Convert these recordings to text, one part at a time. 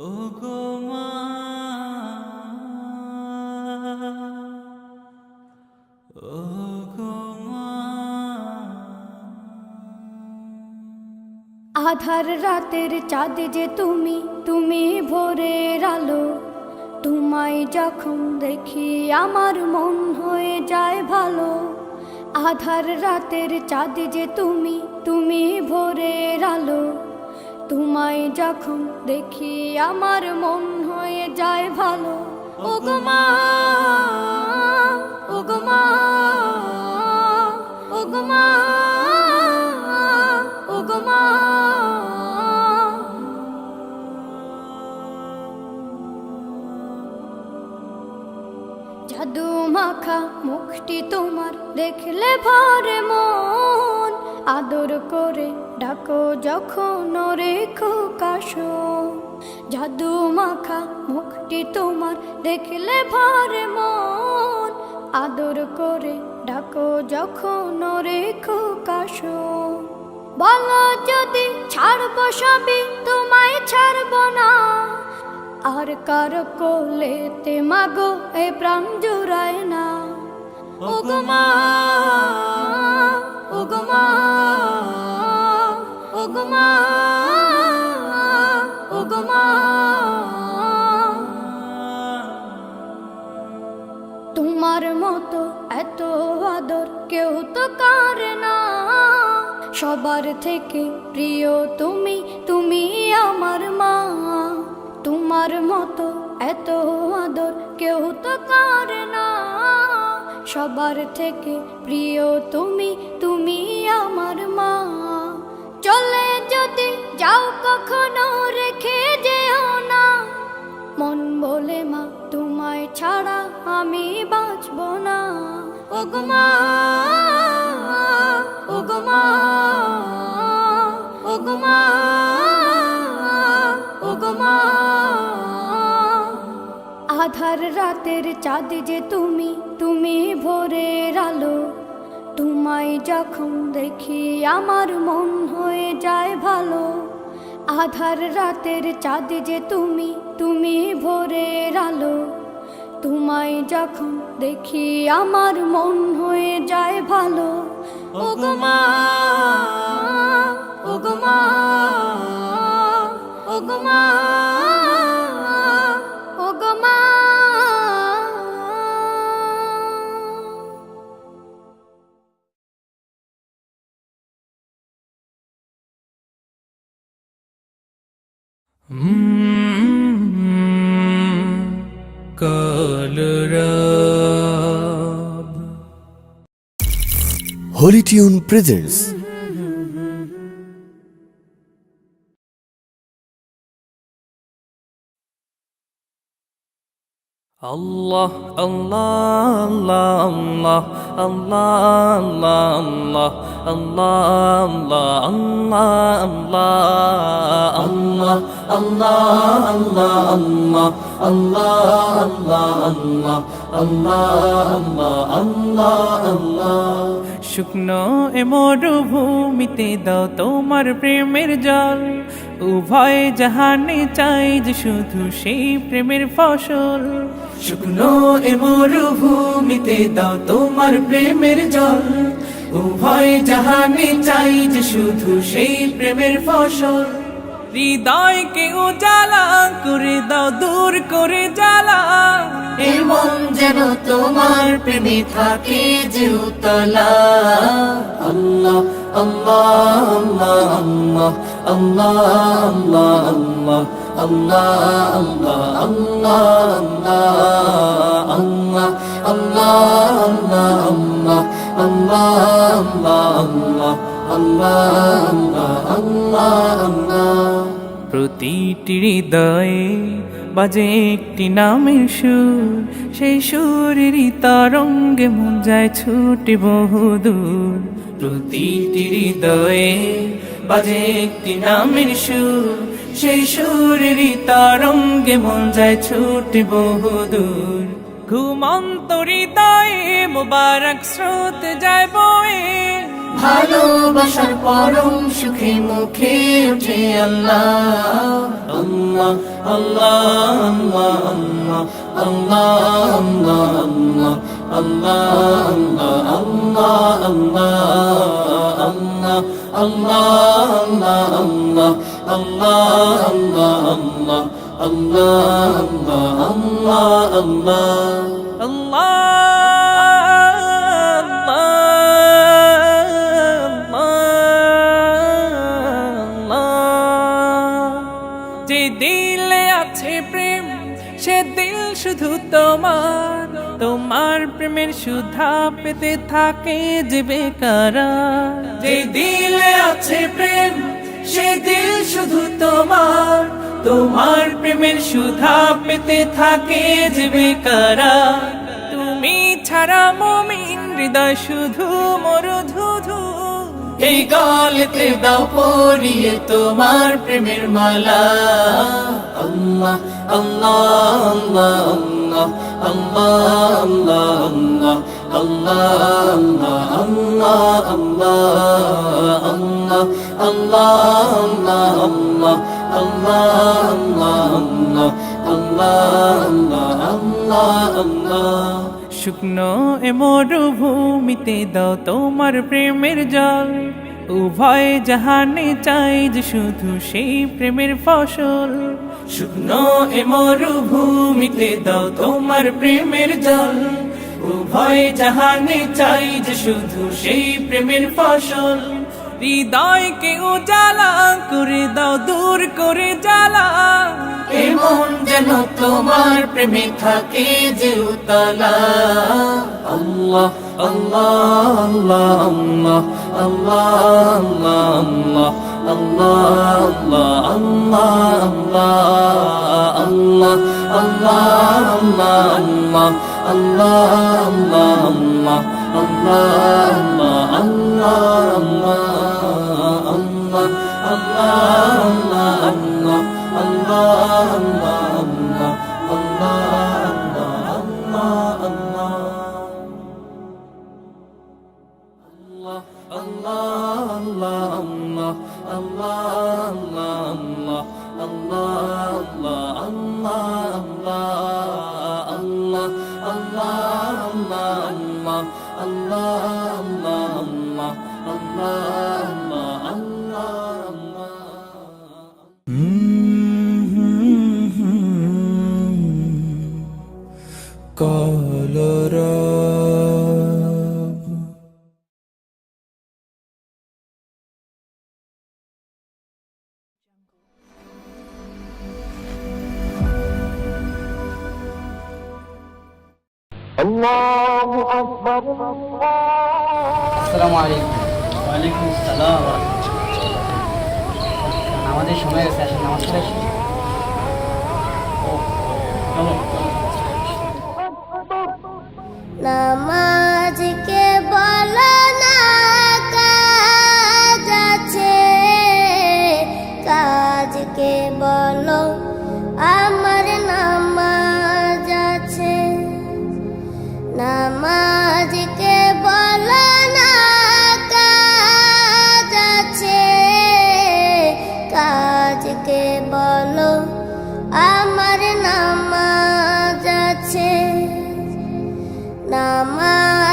ওগো মা, ওগো মা। আধার রাতের চাঁদ যে তুমি, তুমি ভোরের আলো। তোমায় যখন দেখি আমার মন হয়ে যায় ভালো। আধার রাতের চাঁদ যে তুমি, তুমি ভোরের আলো। তোমায় যখন দেখি আমার মন হয়ে যায় ভালো। ওগো মা, ওগো মা, ওগো মা, ওগো মা। জাদু মাখা মুখটি তোমার দেখলে ভরে মন। আদর করে ডাকো যখন রেখো কাশো। জাদু মাখা মুখটি তোমার দেখলে ভরে মন। আদর করে ডাকো যখন রেখো কাশো। বলো যদি ছাড়বো সবই, তোমায় ছাড়বো না। আর কার কোলেতে মাগো এ প্রাণ জুড়ায় না। ওগো মা, ওগো মা, ওগো মা, ওগো মা। তোমার মতো এত আদর কেউ তো করে না। সবার থেকে প্রিয় তুমি, তুমি আমার মা। তোমার মতো এত আদর কেউ তো করে না। সবার থেকে প্রিয় তুমি, তুমি আমার মা। চলে যদি যাও কখনো রেখে যেও না। মন বলে মা তোমায় ছাড়া আমি বাঁচব না। ওগো মা, ওগো মা, ওগো মা, ওগো মা। আধার রাতের চাঁদ যে তুমি, তুমি ভোরের আলো। তোমায় যখন দেখি আমার মন হয়ে যায় ভালো। আধার রাতের চাঁদ যে তুমি, তুমি ভোরের আলো। তোমায় যখন দেখি আমার মন হয়ে যায় ভালো। ওগো মা, ওগো মা, ওগো মা, ওগো মা। কলরব Holy Tune presents Allah, Allah, Allah, Allah, Allah, Allah, Allah, Allah, Allah, Allah, Allah. শুকনো এ মরুভূমিতে দাও তোমার প্রেমের জল। উভয় জাহানে চাই যে শুধু সেই প্রেমের ফসল। শুকনো এ মরুভূমিতে দাও তোমার প্রেমের জল। উভয় জাহানে চাই যে শুধু সেই প্রেমের ফসল। হৃদয়কে উজালা করে দাও, দূর করে জ্বালা। এই মন যেন তোমার প্রেমে থাকে যে উতলা। আল্লাহ, আল্লাহ, আল্লাহ, আল্লাহ, আল্লাহ, আল্লাহ, আল্লাহ, আল্লাহ, আল্লাহ, আল্লাহ। প্রতিটি হৃদয়ে বাজে একটি নামের সুর। সেই সুরেরই তরঙ্গে মন যায় ছুটে বহুদূর। প্রতিটি হৃদয়ে বাজে একটি নামের সুর। সেই সুরেরই তরঙ্গে মন যায় ছুটে বহুদূর। ঘুমন্ত হৃদয়ে মোবারক স্রোত যায় বয়ে। ভালোবাসার পরম সুখে মুখে উঠে আল্লাহ, আল্লাহ, আল্লাহ আল্লাহ আল্লাহ আল্লাহ আল্লাহ আল্লাহ আল্লাহ আল্লাহ যে দিলে আছে প্রেম সে দিল শুধু তোমার তোমার প্রেমের সুধা পেতে থাকে যে বেকারার যে দিলে আছে প্রেম সে দিল শুধু তোমার তোমার প্রেমের সুধা পেতে থাকে যে বেকারার তুমি ছাড়া মুমিন হৃদয় শুধু মরুধুধু এই গলেতে দাও পরিয়ে তোমার প্রেমের মালা আল্লাহ আল্লাহ আল্লাহ আল্লাহ আল্লাহ আল্লাহ আল্লাহ আল্লাহ শুকনো এ মরুভূমিতে দাও তোমার প্রেমের জল উভয় জাহানে চাই যে শুধু সেই প্রেমের ফসল শুকনো এ মরুভূমিতে দাও তোমার প্রেমের জল উভয় জাহানে চাই যে শুধু সেই প্রেমের ফসল হৃদয়কে উজালা করে দাও দূর করে জ্বালা এমন যেন তোমার প্রেমে থাকে যে উতলা আল্লাহ আল্লাহ আল্লাহ আল্লাহ আল্লাহ আসসালামু আলাইকুম। ওয়ালাইকুম আসসালাম। আমাদের সময় আছে, আসেন নামাজ পড়ে আসি। নামাজকে বলো না কাজ আছে, কাজকে বলো আমার নামাজ আছে। নামাজকে বলো না কাজ আছে, কাজকে বলো আমার নামাজ আছে। নামাজ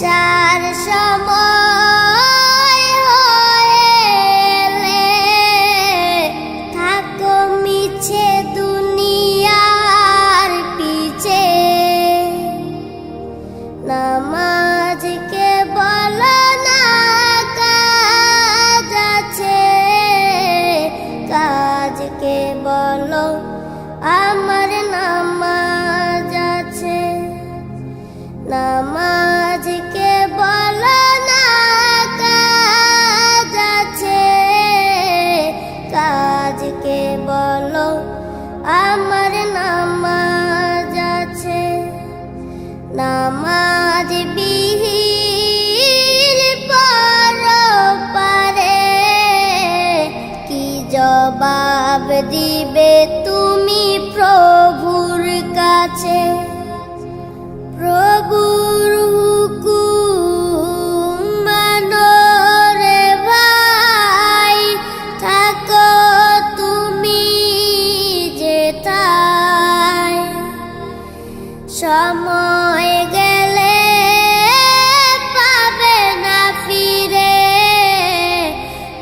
নেশার সময় হয়েলে থাকো মিছে দুনিয়ার পিছে নামাজকে বলো না কাজ আছে কাজকে বলো আমার নামাজ আছে নামাজকে বলো না কাজ আছে কাজকে বলো আমার নামাজ আছে নামাজ বিহীন পরপারে কি জবাব দিবে তুমি প্রভুর কাছে প্রভুর হুকুম মানো রে ভাই থাকো তুমি যেথায় সময় গেলে পাবে না ফিরে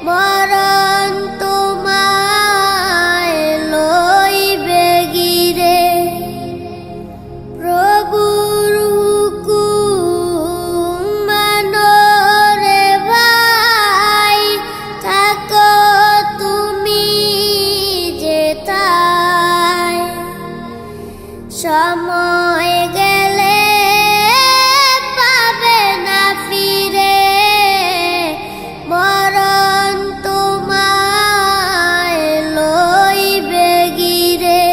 মরণ তোমায় লইবে গিরে প্রভুর হুকুম মানো রে ভাই থাকো তুমি যেথায় সময় গেলে পাবে না ফিরে মরণ তোমায় লইবে গিরে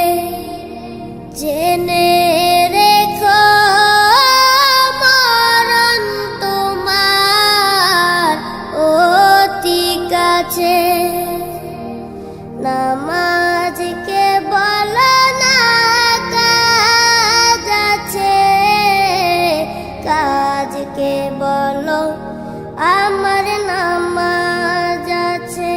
জেনে রেখো মরণ তোমার অতি কাছে নামাজকে বলো না কাজ আছে কাজকে বলো আমার নামাজ আছে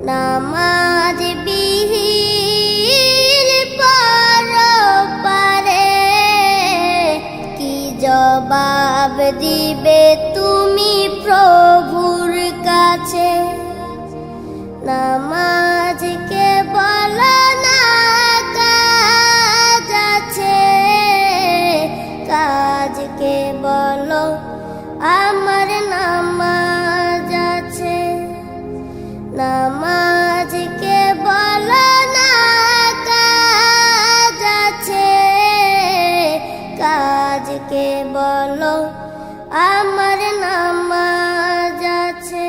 নামাজ বিহীন পরপারে কি জবাব দিবে তুমি প্রভুর কাছে নামাজকে বলো না কাজ আছে কাজকে বলো আমার নামাজ আছে নামাজকে বলো না কাজ আছে কাজকে বলো আমার নামাজ আছে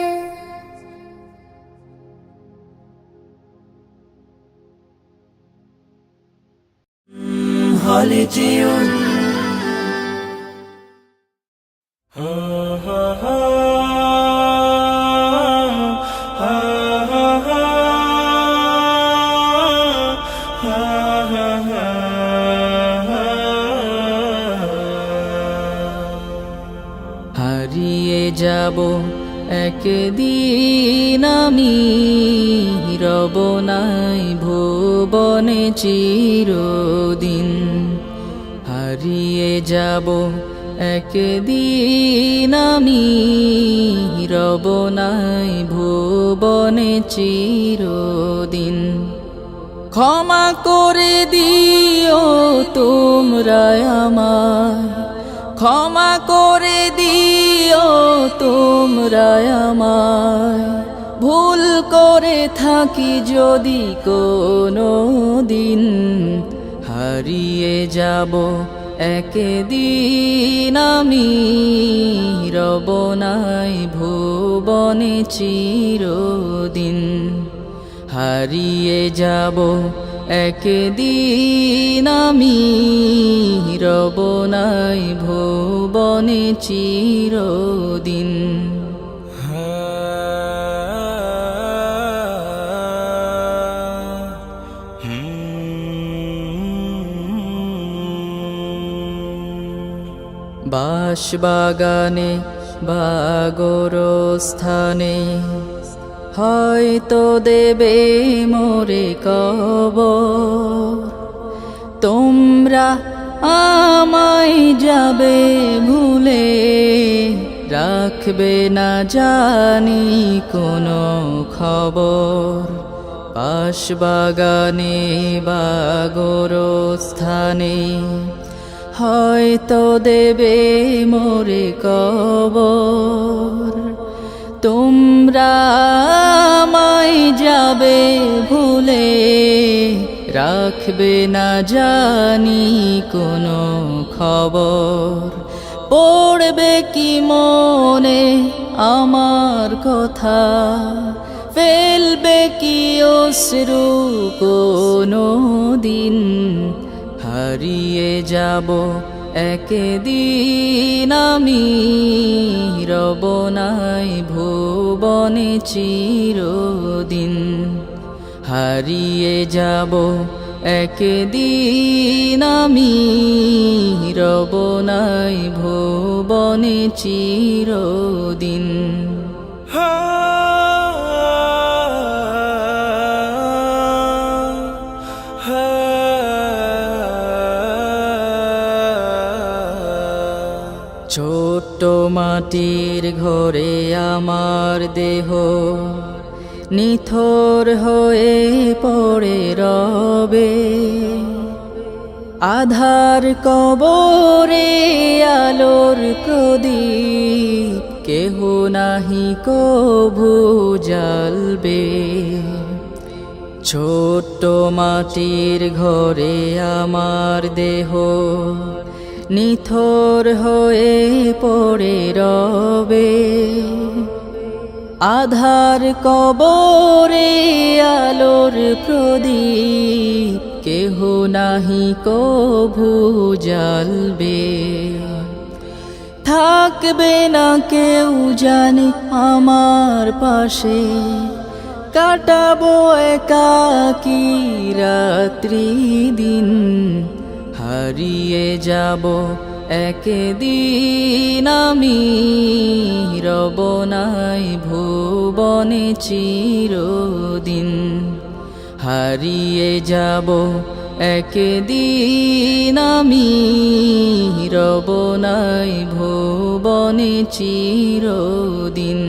হলে যেও হারিয়ে যাব একদিন আমি রব নাই ভুবনে চিরদিন হারিয়ে যাব একদিন আমি রব নাই ভুবনে চিরদিন ক্ষমা করে দিও তোমরা আমায় ক্ষমা করে দিও তোমরা আমায় ভুল করে থাকি যদি কোনো দিন হারিয়ে যাব একদিন আমি রব নাই ভুবনে চিরদিন হারিয়ে যাব একদিন আমি রব নাই ভুবনে চিরদিন বাঁশবাগানে বা গোরস্থানে হয়তো দেবে মোরে কবর তোমরা আমায় যাবে ভুলে, রাখবে না জানি কোনো খবর। পাশ বাগানে বা গোরস্থানে হয়তো দেবে মোরে কবর। তোমরা আমায় যাবে ভুলে, রাখবে না জানি কোনো খবর। পড়বে কি মনে আমার কথা, ফেলবে কি অশ্রু কোনো দিন। হারিয়ে যাব একদিন আমি, রব নাই ভুবনে চিরদিন। হারিয়ে যাব একদিন আমি, রব নাই ভুবনে চিরদিন। ছোট্ট মাটির ঘরে আমার দেহ নিথর হয়ে পড়ে রবে। আধার কবরে আলোর প্রদীপ কেহ নাহি কভু জ্বালবে। ছোট্ট মাটির ঘরে আমার দেহ নিথর হয়ে পড়ে রবে। আধার কবরে আলোর প্রদীপ কেহ নাহি কভু জ্বালবে। থাকবে না কেউ জানি আমার পাশে, কাটাবো একাকী রাত্রি দিন। হারিয়ে যাব একদিন আমি, রব নাই ভুবনে চিরদিন। হারিয়ে যাব একদিন আমি, রব নাই ভুবনে চিরদিন।